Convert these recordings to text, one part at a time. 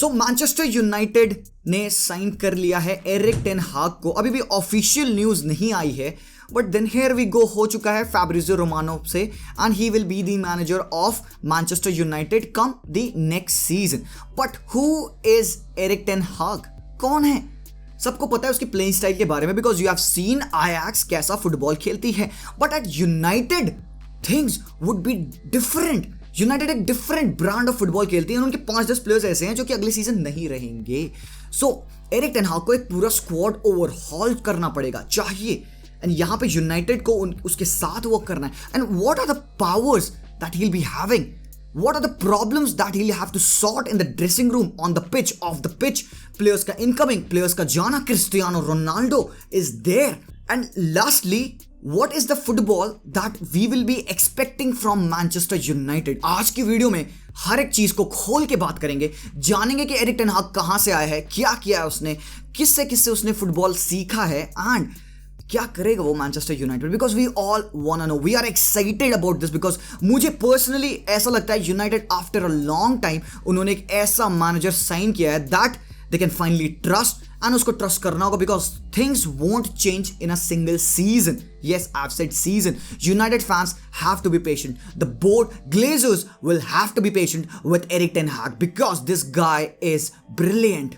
सो Manchester United ने sign कर लिया है एरिक टेन हाग को। अभी भी ऑफिशियल न्यूज नहीं आई है, but then here we go, हो चुका है फैब्रिजियो रोमानो से, and he will be the manager of Manchester United come the next season. But who is Erik ten Hag? कौन है? सबको पता है उसकी प्लेइंग स्टाइल के बारे में, because you have seen Ajax कैसा फुटबॉल खेलती है, but at United things would be different. United एक डिफरेंट ब्रांड ऑफ फुटबॉल खेलती है, उनके 5-10 प्लेयर्स ऐसे हैं जो कि अगले सीजन नहीं रहेंगे। सो एरिक टेन हाग को एक पूरा स्क्वाड ओवरहॉल करना पड़ेगा, चाहिए, एंड यहां पे यूनाइटेड को उसके साथ वर्क करना है। And what are the powers that he will be having, what are the problems that he'll have to sort in the dressing room, on the pitch, off the pitch, players ka incoming, players ka jana, Cristiano Ronaldo is there. And lastly, what is the football that we will be expecting from Manchester United? आज की video में हर एक चीज को खोल के बात करेंगे, जानेंगे कि एरिक टेन हाग कहां से आया है, क्या किया है उसने, किससे किससे उसने फुटबॉल सीखा है, एंड क्या करेगा वो Manchester United. Because we all want no, we are excited about this, because मुझे पर्सनली ऐसा लगता है United after a long time उन्होंने एक ऐसा मैनेजर साइन किया है that they can finally trust, and उसको ट्रस्ट करना होगा, because things won't change in a single season. Yes, I've said season. United fans have to be patient. The board Glazers will have to be patient with Erik ten Hag because this guy is brilliant.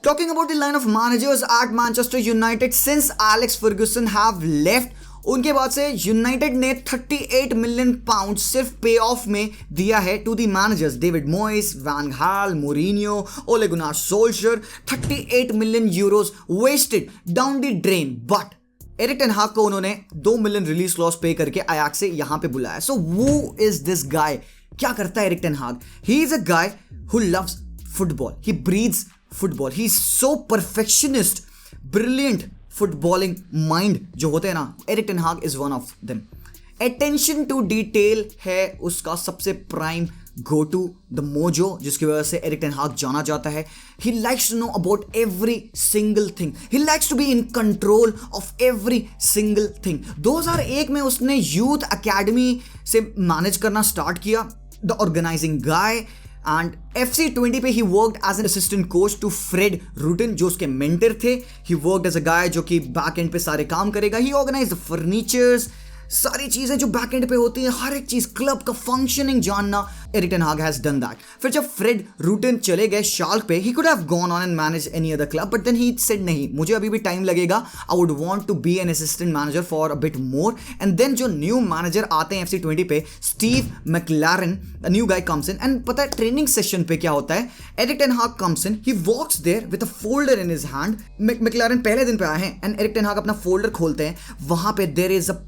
Talking about the line of managers at Manchester United since Alex Ferguson have left, उनके बाद से United ने 38 million pound सिर्फ पे of में दिया है to the managers, David Moyes, van Gaal, Mourinho, Ole Gunnar Solskjaer. 38 million euros wasted down the drain, but Erik ten Hag को उन्होंने 2 मिलियन रिलीज क्लॉज पे करके आयाक्स से यहां पे बुलाया। सो वो इज दिस गाय? क्या करता है Erik ten Hag? He is a guy who loves football, he breeds football, he's so perfectionist, brilliant footballing mind जो होते हैं ना, Eric ten Hag is one of them. Attention to detail है उसका सबसे prime go to, the mojo जिसकी वजह से एरिक टेन हाग जाना जाता है। He likes to know about every single thing. He likes to be in control of every single thing. 2001 में उसने यूथ अकेडमी से मैनेज करना स्टार्ट किया, the organizing guy, and FC20 पे ही worked as an assistant coach to Fred Rutten जो उसके mentor थे। ही वर्कड एज अ गाय जो कि बैक एंड पे सारे काम करेगा। ही ऑर्गेनाइज द फर्नीचर्स, सारी चीजें जो बैक एंड पे होती हैं, हर एक चीज, क्लब का फंक्शनिंग जानना, Erik ten Hag has done that. फिर जब फ्रेड रूटन चले गए शाल्क पे, he could have gone on and manage any other club, but then he said नहीं, मुझे अभी भी टाइम लगेगा, I would want to be an assistant manager for a bit more. And then जो new manager आते हैं FC20 पे, Steve McClaren, new guy comes in, and पता है ट्रेनिंग सेशन पे क्या होता है, Erik ten Hag comes in, he walks there with a folder in his hand. McClaren पहले दिन पे आए हैं एंड एरिक टेन हाग अपना फोल्डर खोलते हैं, वहां पे there is a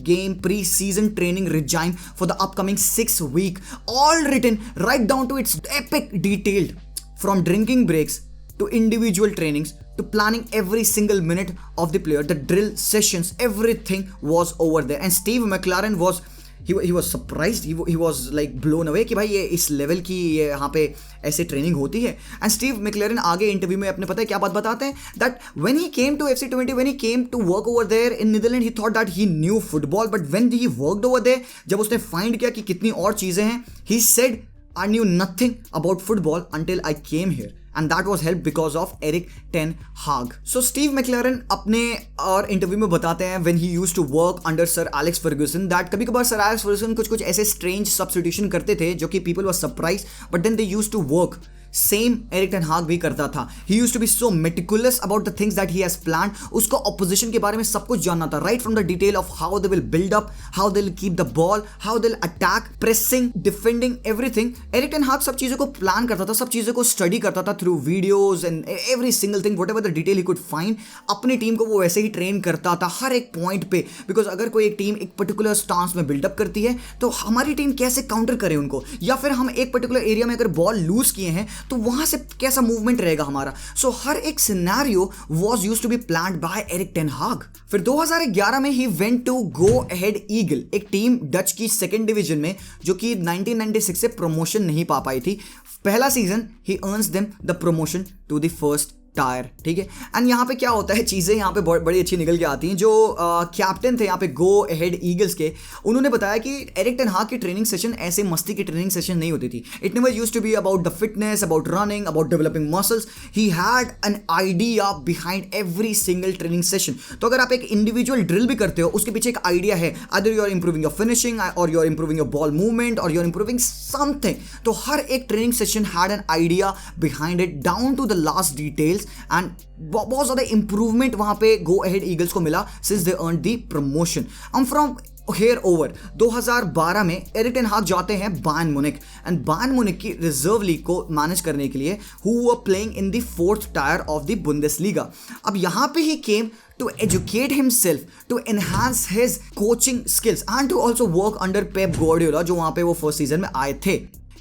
pre-season training regime for the upcoming 6 week, all written right down to its epic detailed, from drinking breaks to individual trainings to planning every single minute of the player, the drill sessions, everything was over there. And Steve McLaren was he was surprised, he was like blown away कि भाई ये इस level की ये यहाँ पे ऐसे training होती है। एंड स्टीव मैकलेरन आगे इंटरव्यू में अपने पता है क्या बात बताते हैं, that when he came to FC20, when he came to work over there in Netherland, he thought that he knew football, but when he worked over there, जब उसने फाइंड किया कि कितनी और चीजें हैं, he said I knew nothing about football until I came here, and that was helped because of Erik ten Hag. So Steve McLaren अपने और इंटरव्यू में बताते हैं when he used to work under Sir Alex Ferguson that कभी कभार Sir Alex Ferguson कुछ ऐसे strange substitution करते थे जो कि people were surprised, but then they used to work. Same Erik ten Hag भी करता था। He used to be so meticulous about the things that he has planned. उसको ऑपोजिशन के बारे में सब कुछ जानना था, right from the detail of how they will build up, how they will keep the ball, how they will attack, pressing, defending, everything. Erik ten Hag सब चीजों को प्लान करता था, सब चीजों को स्टडी करता था through videos and every single thing, whatever the detail he could find. अपनी टीम को वो वैसे ही ट्रेन करता था हर एक पॉइंट पे, बिकॉज अगर कोई एक टीम एक पर्टिकुलर स्टांस में बिल्डअप करती है तो हमारी टीम कैसे काउंटर करे उनको, या फिर हम एक पर्टिकुलर एरिया में अगर बॉल लूज किए हैं तो वहां से कैसा मूवमेंट रहेगा हमारा। सो हर एक scenario was used to be planned by Erik ten Hag. फिर 2011 में he went to Go Ahead Eagle, एक टीम डच की सेकंड डिवीजन में जो कि 1996 से प्रमोशन नहीं पा पाई थी। पहला सीजन ही earns them the promotion to the first tier, ठीक है। एंड यहाँ पे क्या होता है, चीज़ें यहाँ पे बड़ी अच्छी निकल के आती हैं। जो कैप्टन थे यहाँ पे गो अहेड ईगल्स के, उन्होंने बताया कि एरिक टेन हाग की ट्रेनिंग सेशन ऐसे मस्ती की ट्रेनिंग सेशन नहीं होती थी। It never used to be about the fitness, about running, about developing muscles. He had an idea behind every single training session. तो अगर आप एक इंडिविजुअल ड्रिल भी करते हो, उसके पीछे एक आइडिया है, either you are improving your finishing और you are improving your ball movement और यू आर इंप्रूविंग समथिंग। तो हर एक training session had an idea behind it down to the last details. And बहुत ज़्यादा इंप्रूवमेंट वहाँ पे गो अहेड ईगल्स को मिला since they earn the promotion. हम फ्रॉम हेयर ओवर 2012 में एरिक टेन हाग जाते हैं Bayern Munich, and Bayern Munich की रिजर्व लीग को मैनेज करने के लिए who were playing in the 4th tyre of the Bundesliga. अब यहाँ पे ही केम to educate himself, to enhance his coaching skills and to also work under Pep Guardiola, जो वहाँ पे वो फर्स्ट सीजन में आए थे।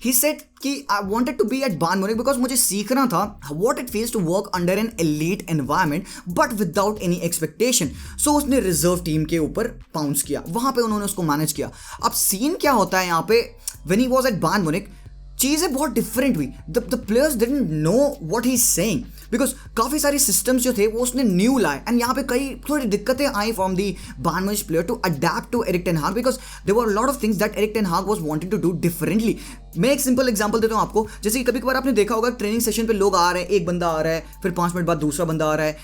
He said कि I wanted to be at Bayern Munich because मुझे सीखना था what it feels to work under an elite environment but without any expectation। So उसने रिजर्व टीम के ऊपर पाउंस किया, वहाँ पे उन्होंने उसको मैनेज किया। अब सीन क्या होता है यहाँ पे, when he was at Bayern Munich चीज़ें बहुत डिफरेंट हुई। The players didn't know what he is saying because काफ़ी सारी सिस्टम्स जो थे वो उसने न्यू लाए, एंड यहाँ पे कई थोड़ी दिक्कतें आई from the Bayern Munich player to adapt to Erik ten Hag because there were lot of things that Erik ten Hag was wanting to do differently. मैं एक सिंपल एग्जांपल देता हूँ आपको, जैसे कि कभी कभार आपने देखा होगा ट्रेनिंग सेशन पे लोग आ रहे हैं, एक बंदा आ रहा है, फिर 5 मिनट बाद दूसरा बंदा आ रहा है,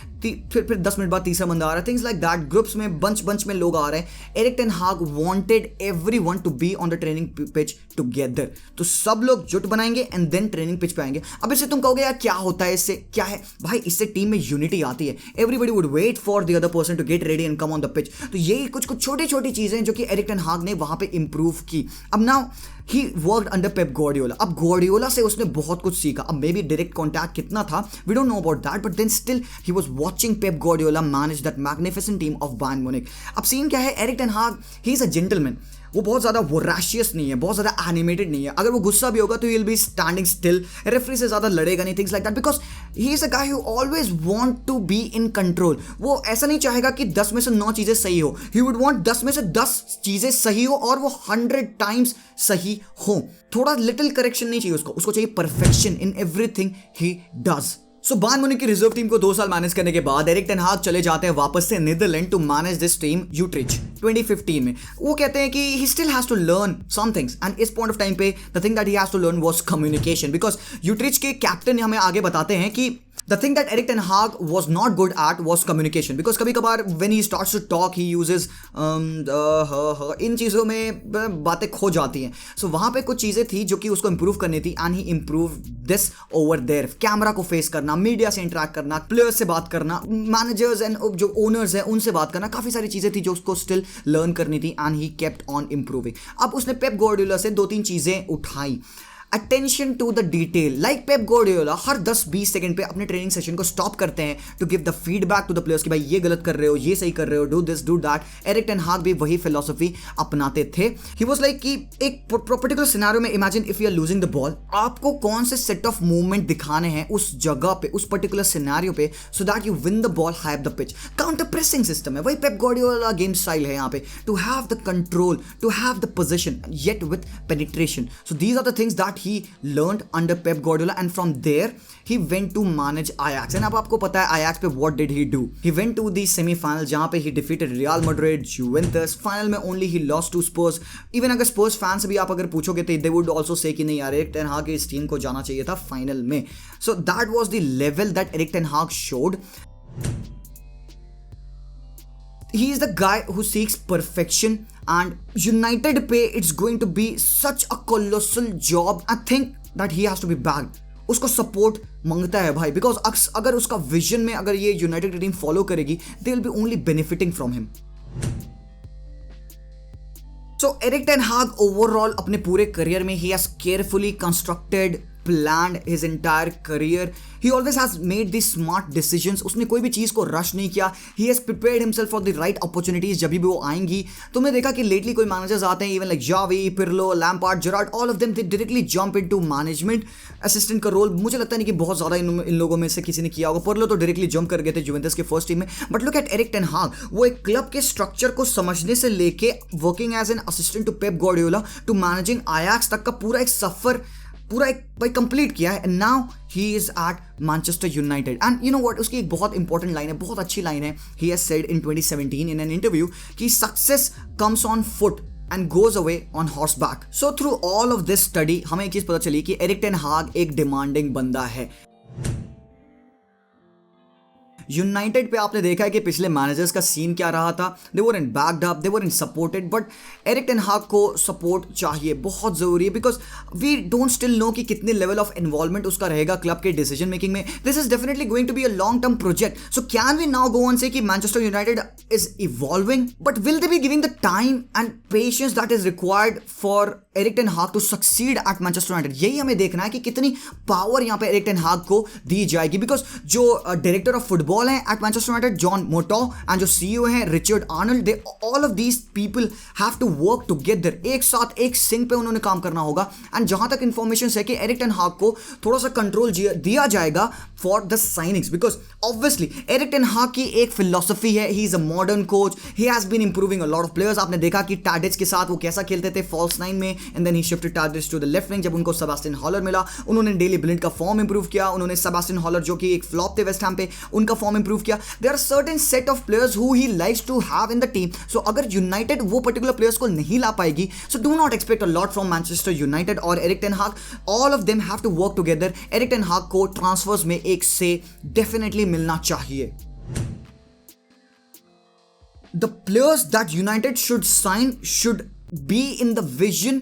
फिर 10 मिनट बाद तीसरा बंदा आ रहा है, थिंग्स लाइक दैट। ग्रुप्स में बंच में लोग आ रहे हैं। Erik ten Hag wanted everyone to be on the training pitch together. तो सब लोग जुट बनाएंगे एंड देन ट्रेनिंग पिच पे आएंगे। अब इससे तुम कहोगे यार क्या होता है, इससे क्या है भाई, इससे टीम में यूनिटी आती है। Everybody would wait for the other person to get ready and come on the pitch. तो यही कुछ छोटी छोटी चीजें जो कि एरिक टेन हाग ने वहां पे इंप्रूव की। अब now he worked under Pep Guardiola. अब गार्डियोला से उसने बहुत कुछ सीखा। अब मे बी डायरेक्ट कॉन्टैक्ट कितना था we don't know about that, but then still he was watching Pep Guardiola manage that magnificent team of Bayern Munich. अब सीन क्या है, Erik ten Hag he is a gentleman. वो बहुत ज़्यादा voracious नहीं है, बहुत ज़्यादा एनिमेटेड नहीं है। अगर वो गुस्सा भी होगा तो he will be standing still, referee से ज़्यादा लड़ेगा नहीं, things like that, because he is a guy who always want to be in control. वो ऐसा नहीं चाहेगा कि 10 में से 9 चीज़ें सही हो, ही वुड वांट 10 में से 10 चीज़ें सही हो और वो 100 टाइम्स सही हो। थोड़ा लिटिल करेक्शन नहीं चाहिए उसको चाहिए perfection in everything he does. So Bayern Munich की रिजर्व टीम को 2 साल मैनेज करने के बाद एरिक टेन हाग चले जाते हैं वापस से Netherland to manage this team Utrecht 2015 में। वो कहते हैं कि he still has to learn some things, and इस पॉइंट ऑफ टाइम पे the thing that he has to learn was communication, because Utrecht के कैप्टन हमें आगे बताते हैं कि the thing that Erik ten Hag was not good at was communication, because कभी कभार when he starts to talk he uses इन चीज़ों में बातें खो जाती हैं। सो वहाँ पे कुछ चीज़ें थी जो कि उसको इम्प्रूव करनी थी, and he improve this over there. Camera को फेस करना, मीडिया से इंटरेक्ट करना, प्लेयर्स से बात करना, मैनेजर्स एंड जो ओनर्स हैं उनसे बात करना, काफ़ी सारी चीज़ें थी जो उसको स्टिल लर्न करनी थी, and he kept on improving. अब उसने पेप गार्डियोला से 2-3 चीज़ें उठाई। Attention to the detail, like Pep Guardiola हर 10-20 सेकंड पे अपने ट्रेनिंग सेशन को स्टॉप करते हैं to give the feedback to the players कि भाई ये गलत कर रहे हो, ये सही कर रहे हो, do this do that. Erik ten Hag भी वही फिलॉसफी अपनाते थे। ही वाज लाइक कि एक पर्टिकुलर सिनेरियो में imagine if you are losing the ball, आपको कौन से सेट ऑफ मूवमेंट दिखाने हैं उस जगह पे, उस पर्टिकुलर सिनेरियो पे, so that you win the ball high up the pitch. Counter pressing system है, वही पेप गार्डियोला गेम स्टाइल है यहाँ पे, to have the control, to have the position yet with penetration. So these are the things that he learn under Pep Guardiola, and from there he went to manage Ajax। and अब आपको पता है Ajax पे what did he do? He went to the semi-final जहाँ पे he defeated Real Madrid, Juventus। final में only he lost to Spurs। even अगर Spurs fans से भी आप अगर पूछोगे तो they would also say कि नहीं यार एरिक टेन हाग इस टीम को जाना चाहिए था फाइनल में। so that was the level that Eric ten हाग showed। he is the guy who seeks perfection, and United पे it's going to be such a colossal job। I think that he has to be backed। उसको support मांगता है भाई, because अगर उसका vision में अगर ये यूनाइटेड की टीम फॉलो करेगी they will be only benefiting from him. So Erik ten हाग ओवरऑल अपने पूरे करियर में he has carefully constructed planned his entire career। he always has made the smart decisions। उसने कोई भी चीज़ को रश नहीं किया। he has prepared himself for the right opportunities जब भी वो आएंगी। तुमने देखा कि lately कोई मैनेजर्स आते हैं, even like Xavi, Pirlo, Lampard, Gerrard, all of them they directly jump into management assistant का रोल। मुझे लगता नहीं कि बहुत ज़्यादा इन लोगों में से किसी ने किया होगा। Pirlo तो डायरेक्टली जंप कर गए थे जुवेंटस के फर्स्ट टीम में। But look at Eric ten हाग, वो एक क्लब के स्ट्रक्चर को समझने से लेके working as an assistant to Pep Guardiola to managing Ajax तक का पूरा एक सफ़र पूरा एक भाई कंप्लीट किया है, and now he is eight Manchester United. And you know what, उसकी एक बहुत इंपॉर्टेंट लाइन है, बहुत अच्छी लाइन है। He has said in 2017 in an interview कि success comes on foot and goes away on horseback. So through all of this study हमें एक चीज पता चली कि एरिक टेन हाग एक डिमांडिंग बंदा है। यूनाइटेड पे आपने देखा है कि पिछले मैनेजर्स का सीन क्या रहा था, they were in backed up, they were in supported, but Erik ten Hag को सपोर्ट चाहिए, बहुत ज़रूरी है, because we don't still know कि कितने लेवल ऑफ इन्वॉल्वमेंट उसका रहेगा क्लब के डिसीजन मेकिंग में। This is definitely going to be a long term project. So can we now go on say कि Manchester United is evolving, but will they be giving the time and patience that is required for Erik ten Hag to succeed at Manchester United? यही हमें देखना है कि कितनी power यहाँ पे Eric ten Hag को दी जाएगी, बिकॉज जो डायरेक्टर ऑफ फुटबॉल है at Manchester United John Murtough and जो सीईओ है Richard Arnold, they all of these people have to work together, एक साथ एक सिंक पे उन्होंने काम करना होगा। एंड जहां तक इंफॉर्मेशन है कि एरिक टेन हाग को थोड़ा सा कंट्रोल दिया जाएगा for the signings, because obviously Erik ten Hag की एक फिलॉसफी है, he is a modern coach, he has been improving a lot of players. आपने देखा कि टाडिच के साथ वो कैसा खेलते थे फॉल्स नाइन में, and then he shifted Tadic to the left wing. जब उनको सेबास्टियन हॉलर मिला, उन्होंने डेली ब्लिंड का फॉर्म इंप्रूव किया, उन्होंने सेबास्टियन हॉलर जो कि एक फ्लॉप थे वेस्ट हैम पे, उनका फॉर्म इंप्रूव किया। There are certain set of players who he likes to have in the team. So अगर यूनाइटेड वो पर्टिकुलर प्लेयर्स को नहीं ला पाएगी, so do not expect a lot from Manchester United और Erik ten Hag. All of them have to work together. Erik ten Hag को transverse में एक से डेफिनेटली मिलना चाहिए। The players that United should sign should be in the vision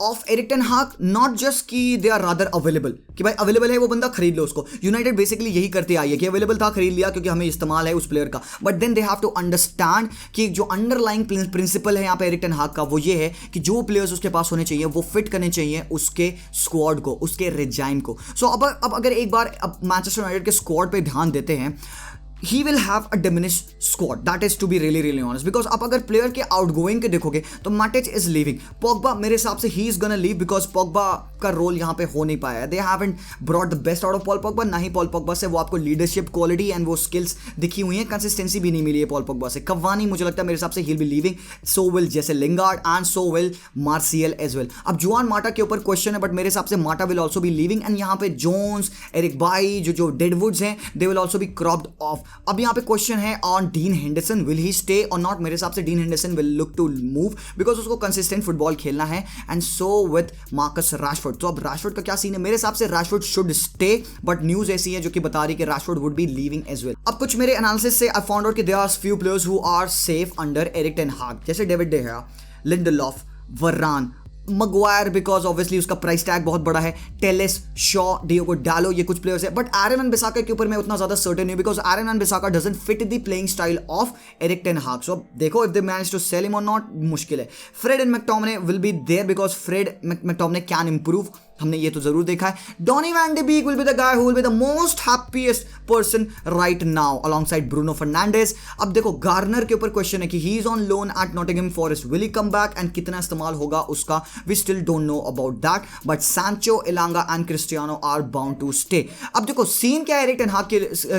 of Erik ten Hag, not just कि they are rather available, कि भाई available है वो बंदा खरीद लो उसको। यूनाइटेड बेसिकली यही करते आई है कि अवेलेबल था खरीद लिया क्योंकि हमें इस्तेमाल है उस प्लेयर का, but then they have to understand कि जो अंडरलाइंग प्रिंसिपल है यहाँ पे एरिक टेन हाग का, वो ये है कि जो प्लेयर्स उसके पास होने चाहिए वो फिट करने चाहिए उसके स्क्वाड को, उसके रिजाइम को। सो अब अगर एक बार मैनचेस्टर यूनाइटेड के स्क्वाड पे ध्यान देते हैं, he will have a diminished squad, that is to be really honest, because आप अगर प्लेयर के आउटगोइंग के देखोगे तो मैटिच इज लीविंग, पोग्बा मेरे हिसाब से he is gonna leave because Pogba का रोल यहाँ पे हो नहीं पाया है। They haven't brought the best out of Paul Pogba, ना ही पॉल पोग्बा से वो आपको लीडरशिप क्वालिटी एंड वो स्किल्स दिखी हुई हैं, कंसिस्टेंसी भी नहीं मिली है पॉल पोग्बा से। कवानी मुझे लगता है मेरे हिसाब से he will be leaving, so will जैसे Lingard and so will Martial as well. अब जुआन माटा के ऊपर क्वेश्चन है, बट मेरे हिसाब से Mata will also be leaving, and यहाँ पे जोन्स, एरिक बाई, जो डेडवुड्स हैं, they will also be cropped off. अब यहाँ पे क्वेश्चन है on Dean Henderson, will he stay और नॉट? मेरे हिसाब से Dean Henderson will look to move because उसको कंसिस्टेंट फुटबॉल खेलना है, and so with Marcus Rashford. तो अब रैशफोर्ड का क्या सीन है? मेरे हिसाब से Rashford should stay, but news ऐसी है जो कि बता रही है कि Rashford would be leaving as well. अब कुछ मेरे एनालिसिस से आई फाउंड आउट कि there are few players who are safe under Erik ten Hag, जैसे David de Gea, Lindelof, Varane, Maguire because obviously उसका प्राइस टैग बहुत बड़ा है, टेलेस, शॉ, डियोगो डालो, ये कुछ प्लेयर्स है। बट आरन वन बिसाका के ऊपर मैं उतना ज्यादा सर्टेन नहीं, because Aaron Wan Bissaka doesn't fit the playing style of Erik ten Hag. So देखो if they manage to sell him और नॉट, मुश्किल है। Fred and McTominay will be there because Fred McTominay can improve, हमने ये तो जरूर देखा है। Donny van de Beek will be the guy who will be the most happiest person right now alongside Bruno Fernandes. अब देखो Garner के ऊपर क्वेश्चन है कि he is on loan at Nottingham Forest, will he come back and कितना इस्तेमाल होगा उसका, we still don't know about that, but Sancho, Elanga and Cristiano are bound to stay. अब देखो सीन क्या है एरिक टेन हाग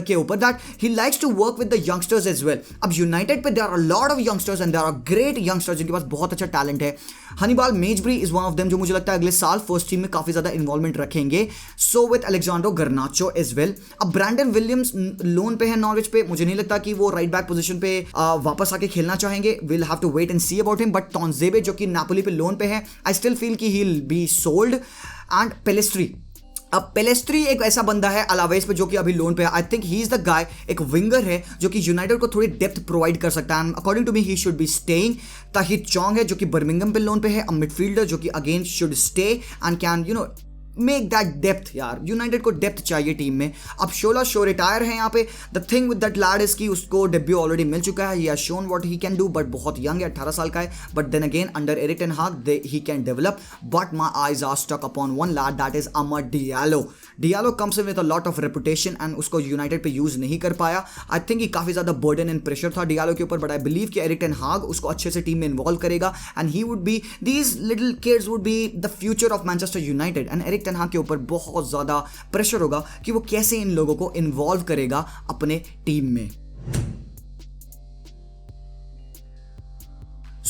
के ऊपर, that he likes to work with the youngsters as well. अब यूनाइटेड पे there are lot of youngsters and there are great youngsters जिनके पास बहुत अच्छा टैलेंट है। Hannibal Mejbri is one of them, जो मुझे लगता है अगले साल फर्स्ट टीम में काफी ज्यादा इन्वॉल्वमेंट रखेंगे। So with Alejandro Garnacho as well. अब ब्रैंडन विलियम्स लोन पे है नॉर्विच पे, मुझे नहीं लगता कि वो राइट बैक पोजीशन पे वापस आके खेलना चाहेंगे, will have to wait and see about him. But Tuanzebe जो कि नापोली पे लोन पे है, आई स्टिल फील कि he will be sold. And Pellistri, अब पेलेस्ट्री एक ऐसा बंदा है अलावेस पे जो कि अभी लोन पे है, I think he is the guy, एक विंगर है जो कि यूनाइटेड को थोड़ी डेप्थ प्रोवाइड कर सकता है, according to me he should be staying. Tahith Chong है जो कि बर्मिंघम पे लोन पे है, अ मिडफील्डर जो कि again should stay and can you know make that depth. यार यूनाइटेड को डेप्थ चाहिए टीम में। अब शोला शो रिटायर है यहाँ पे, the thing with that lad is कि उसको डेब्यू ऑलरेडी मिल चुका है, he has shown what he can do, but बहुत यंग है, 18 साल का है, but then again under Erik ten Hag he can develop. But my eyes are stuck upon one lad, that is Amad Diallo. Diallo comes with a lot of reputation and उसको United पे use नहीं कर पाया। I think ये काफी ज्यादा burden and pressure था Diallo के ऊपर, बट आई बिलीव कि एरिक टेन हाग उसको अच्छे से टीम में इन्वॉल्व करेगा and he would be, these little kids would be the future of Manchester United. And Erik ten Hag के ऊपर बहुत ज्यादा प्रेशर होगा कि वो कैसे इन लोगों को इन्वॉल्व करेगा अपने टीम में।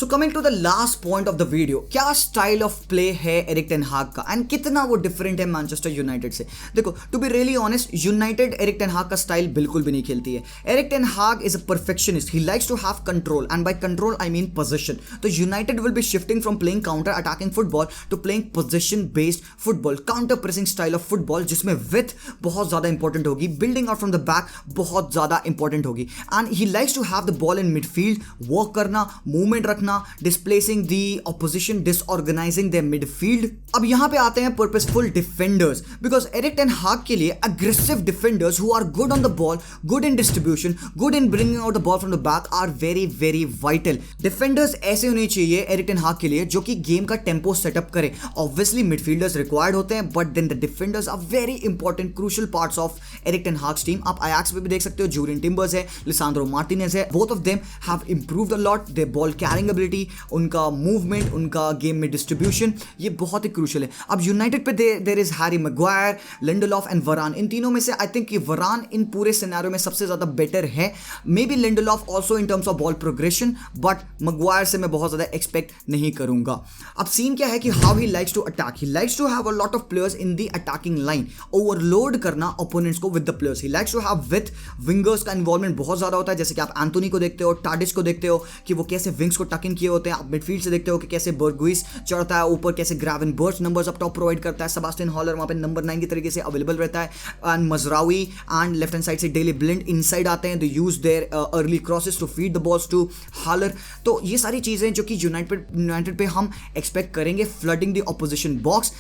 So coming to the last point of the video, क्या स्टाइल ऑफ प्ले है एरिक टेन हाग का एंड कितना वो डिफरेंट है मैनचेस्टर यूनाइटेड से। देखो, to be really honest, United Erik ten Hag का स्टाइल बिल्कुल भी नहीं खेलती है। Erik ten Hag is a perfectionist, he likes to have control and by control I mean position. तो United will be shifting from playing counter attacking football to playing position based football, counter pressing style of football, जिसमें with बहुत ज्यादा important होगी, building out from the back बहुत ज्यादा important होगी and he likes to have the ball in midfield, work करना, movement रखना, displacing the opposition, disorganising the midfield. अब यहां पे आते हैं purposeful defenders, because Erik ten Hag के लिए aggressive defenders who are good on the ball, good in distribution, good in bringing out the ball from the back are very very vital. Defenders ऐसे होने चाहिए Eric ten Hag के लिए जो कि game का टेम्पो सेटअप करे। Obviously midfielders required होते हैं, but then the defenders are very important crucial parts of Erik ten Hag's team. आप अयाक्स पे भी देख सकते हो, जूरियन टिम्बर्स है, लिसांड्रो मार्टिनेज है, both of them have improved a lot, their ball carrying ability, उनका मूवमेंट, उनका गेम में डिस्ट्रीब्यूशन, ये बहुत ही क्रूशियल है। अब यूनाइटेड पे there is Harry Maguire, Lindelof and वरान। इन तीनों में से आई थिंक वरान इन पूरे सिनेरियो में सबसे ज्यादा बेटर है। May be Lindelof also in terms of ball progression, but Maguire से मैं बहुत ज्यादा एक्सपेक्ट नहीं करूंगा। अब सीन क्या है कि how he likes to attack, he likes to have a lot of players in the attacking line, overload करना ओपोनेंट्स को with the players. He likes to have with wingers का इन्वॉल्वमेंट बहुत ज्यादा होता है, जैसे कि आप एंथोनी को देखते हो, टाडिश को देखते हो कि वो कैसे विंग्स को टक इन किए होते हैं। आप मिडफील्ड से देखते हो कि कैसे बर्गुइस चढ़ता है ऊपर, कैसे ग्रावेनबर्च नंबर्स अप टॉप प्रोवाइड करता है, सेबास्टियन हॉलर वहां पे नंबर 9 की तरीके से अवेलेबल रहता है, and Mazraoui and left hand side से डेली ब्लिंड इनसाइड आते हैं, they use their early crosses to feed the balls to Haller. तो ये सारी चीजें जो कि यूनाइटेड पे हम एक्सपेक्ट करेंगे, flooding the opposition box,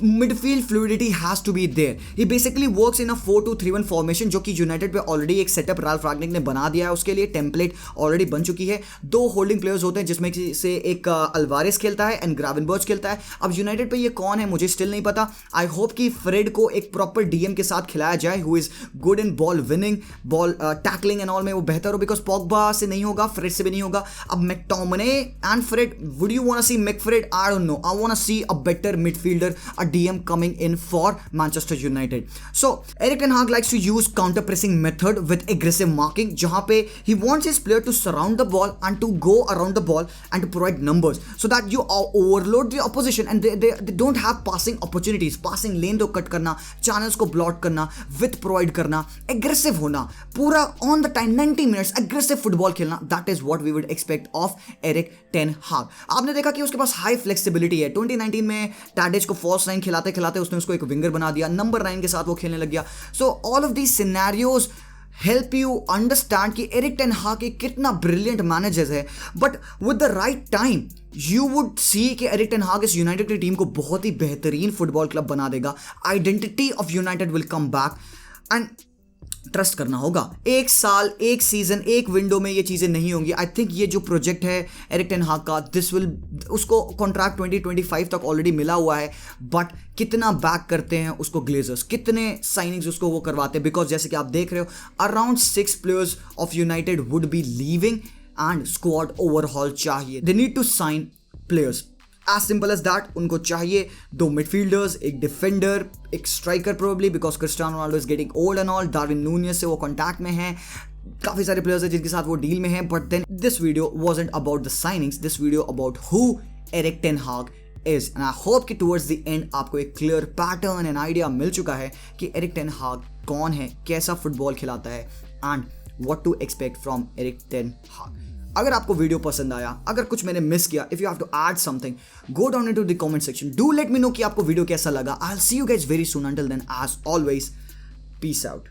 midfield fluidity has to be there. He basically works in a 4-2-3-1 formation, जो कि यूनाइटेड पे ऑलरेडी एक सेटअप राल्फ रैंगनिक ने बना दिया है, उसके लिए टेम्पलेट ऑलरेडी बन चुकी है। 2 होल्डिंग प्लेयर्स होते हैं, जिसमें से एक अल्वारेस खेलता है एंड ग्रावेनबर्च खेलता है। अब यूनाइटेड पे ये कौन है मुझे स्टिल नहीं पता। आई होप कि फ्रेड को एक प्रॉपर डीएम के साथ खिलाया जाए, who is good in ball winning, ball tackling and all में वो बेहतर हो, बिकॉज पॉग्बा से नहीं होगा, फ्रेड से भी नहीं होगा। अब McTominay and Fred, would you want to see McFred? I don't know, I want to see a better midfielder, a DM coming in for Manchester United. So Erik ten Hag likes to use counter pressing method with aggressive marking, जहां पे he wants his player to surround the ball and to go around the ball and to provide numbers so that you overload the opposition and they don't have passing opportunities, passing lane को cut करना, channels को block करना, width provide करना, aggressive होना, पूरा on the time 90 minutes aggressive football खेलना, that is what we would expect of Eric ten हाग। आपने देखा कि उसके पास हाई फ्लेक्सिबिलिटी है। 2019 में टैडिच को फॉल्स 9 खिलाते खिलाते उसने उसको एक विंगर बना दिया, नंबर 9 के साथ वो खेलने लग गया। सो all of these scenarios help you understand कि एरिक टेन हाग एक कितना ब्रिलियंट मैनेजर है, but with the right time you would see कि एरिक टेन हाग इस यूनाइटेड की टीम को बहुत ही बेहतरीन फुटबॉल क्लब बना देगा। Identity of United will come back and trust करना होगा। एक साल, एक सीजन, एक विंडो में ये चीज़ें नहीं होंगी। आई थिंक ये जो प्रोजेक्ट है एरिक टेन हाग का, दिस विल, उसको कॉन्ट्रैक्ट 2025 तक ऑलरेडी मिला हुआ है, बट कितना बैक करते हैं उसको ग्लेजर्स, कितने साइनिंग्स उसको वो करवाते हैं, बिकॉज जैसे कि आप देख रहे हो around 6 players of United would be leaving and squad overhaul चाहिए। They need to sign players, as simple as that. उनको चाहिए 2 मिडफील्डर्स, एक डिफेंडर, एक striker probably, because Cristiano Ronaldo is getting old and all. Darwin Nunez से वो contact में है, काफ़ी सारे प्लेयर्स हैं जिनके साथ वो डील में हैं। But then this video wasn't about the signings, this video about who Erik ten Hag is, and I hope कि towards the end आपको एक क्लियर पैटर्न एंड आइडिया मिल चुका है कि एरिक टेन हाग कौन है, कैसा फुटबॉल खिलाता है and what to expect from Eric ten हाग। अगर आपको वीडियो पसंद आया, अगर कुछ मैंने मिस किया, if you have to add something, go down into the comment section, do let me know कि आपको वीडियो कैसा लगा। I will see you guys very soon, until then as always peace out.